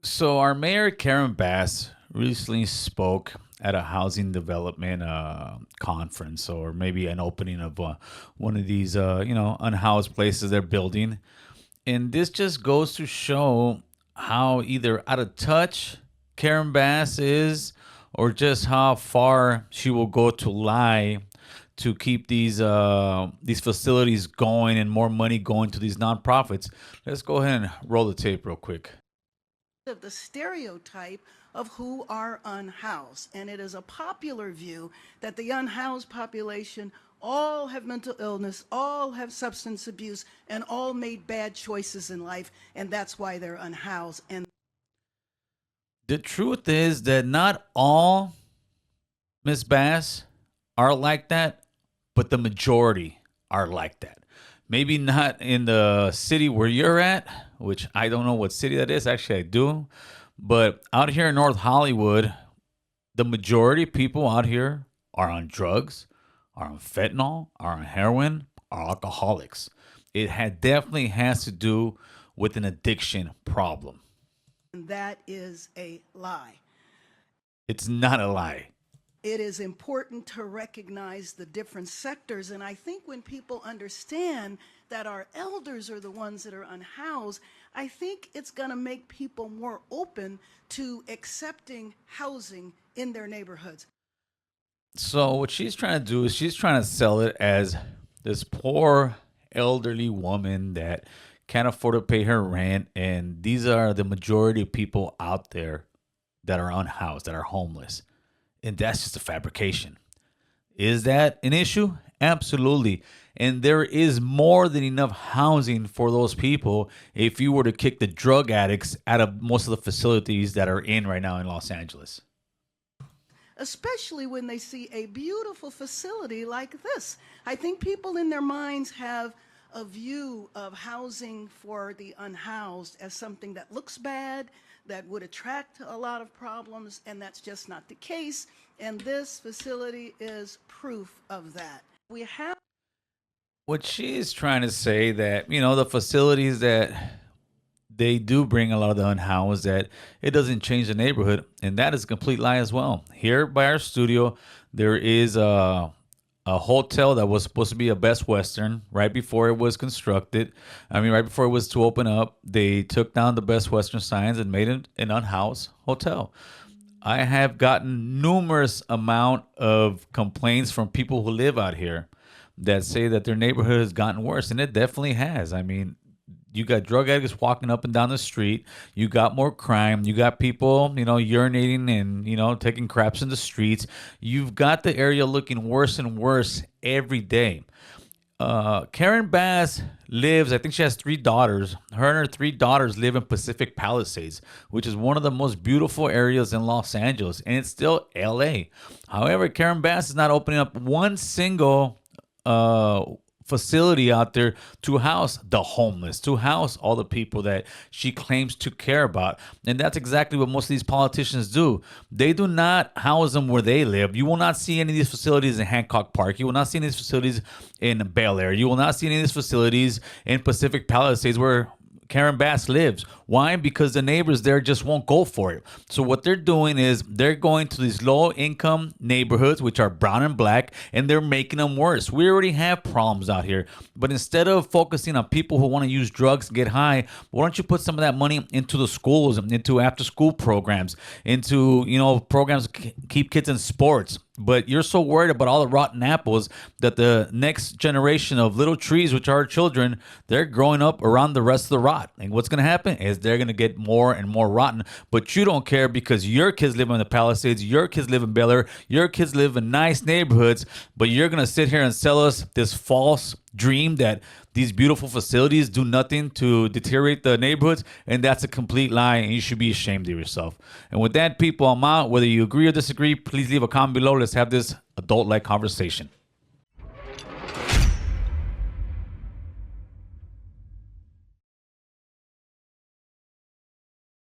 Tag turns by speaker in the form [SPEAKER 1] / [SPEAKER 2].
[SPEAKER 1] So our mayor Karen Bass recently spoke at a housing development conference, or maybe an opening of one of these unhoused places they're building, and this just goes to show how either out of touch Karen Bass is, or just how far she will go to lie to keep these facilities going and more money going to these nonprofits. Let's go ahead and roll the tape real quick.
[SPEAKER 2] Of the stereotype of who are unhoused. And it is a popular view that the unhoused population all have mental illness, all have substance abuse, and all made bad choices in life, and that's why they're unhoused. And
[SPEAKER 1] The truth is that not all Miss Bass are like that, but the majority are like that. Maybe not in the city where you're at, which I don't know what city that is. Actually, I do. But out here in North Hollywood, the majority of people out here are on drugs, are on fentanyl, are on heroin, are alcoholics. It had definitely has to do with an addiction problem.
[SPEAKER 2] that is a lie.
[SPEAKER 1] It's not a lie.
[SPEAKER 2] It is important to recognize the different sectors. And I think when people understand that our elders are the ones that are unhoused, I think it's going to make people more open to accepting housing in their neighborhoods.
[SPEAKER 1] So what she's trying to do is she's trying to sell it as this poor elderly woman that can't afford to pay her rent, and these are the majority of people out there that are unhoused, that are homeless. And that's just a fabrication. Is that an issue? Absolutely. And there is more than enough housing for those people if you were to kick the drug addicts out of most of the facilities that are in right now in Los Angeles.
[SPEAKER 2] Especially when they see a beautiful facility like this. I think people in their minds have a view of housing for the unhoused as something that looks bad, that would attract a lot of problems, and that's just not the case. And this facility is proof of that. We have
[SPEAKER 1] What she is trying to say that, the facilities that they do bring a lot of the unhoused, that it doesn't change the neighborhood, and that is a complete lie as well. Here by our studio, there is a hotel that was supposed to be a Best Western right before it was constructed. I mean, right before it was to open up, they took down the Best Western signs and made it an unhoused hotel. I have gotten numerous amount of complaints from people who live out here that say that their neighborhood has gotten worse, and it definitely has. I mean, you got drug addicts walking up and down the street. You got more crime. You got people, urinating and, taking craps in the streets. You've got the area looking worse and worse every day. Karen Bass lives, I think she has 3 daughters. Her and her 3 daughters live in Pacific Palisades, which is one of the most beautiful areas in Los Angeles, and it's still LA. However, Karen Bass is not opening up one single facility out there to house the homeless, to house all the people that she claims to care about. And that's exactly what most of these politicians do. They do not house them where they live. You will not see any of these facilities in Hancock Park. You will not see any of these facilities in Bel Air. You will not see any of these facilities in Pacific Palisades where Karen Bass lives. Why? Because the neighbors there just won't go for it. So what they're doing is they're going to these low income neighborhoods, which are brown and black, and they're making them worse. We already have problems out here. But instead of focusing on people who want to use drugs and get high, why don't you put some of that money into the schools, into after school programs, into, programs to keep kids in sports? But you're so worried about all the rotten apples that the next generation of little trees, which are children, they're growing up around the rest of the rot. And what's going to happen is they're going to get more and more rotten. But you don't care because your kids live in the Palisades, your kids live in Bel Air, your kids live in nice neighborhoods. But you're going to sit here and sell us this false dream that these beautiful facilities do nothing to deteriorate the neighborhoods, and that's a complete lie, and you should be ashamed of yourself. And with that, people, I'm out. Whether you agree or disagree, please leave a comment below. Let's have this adult-like conversation.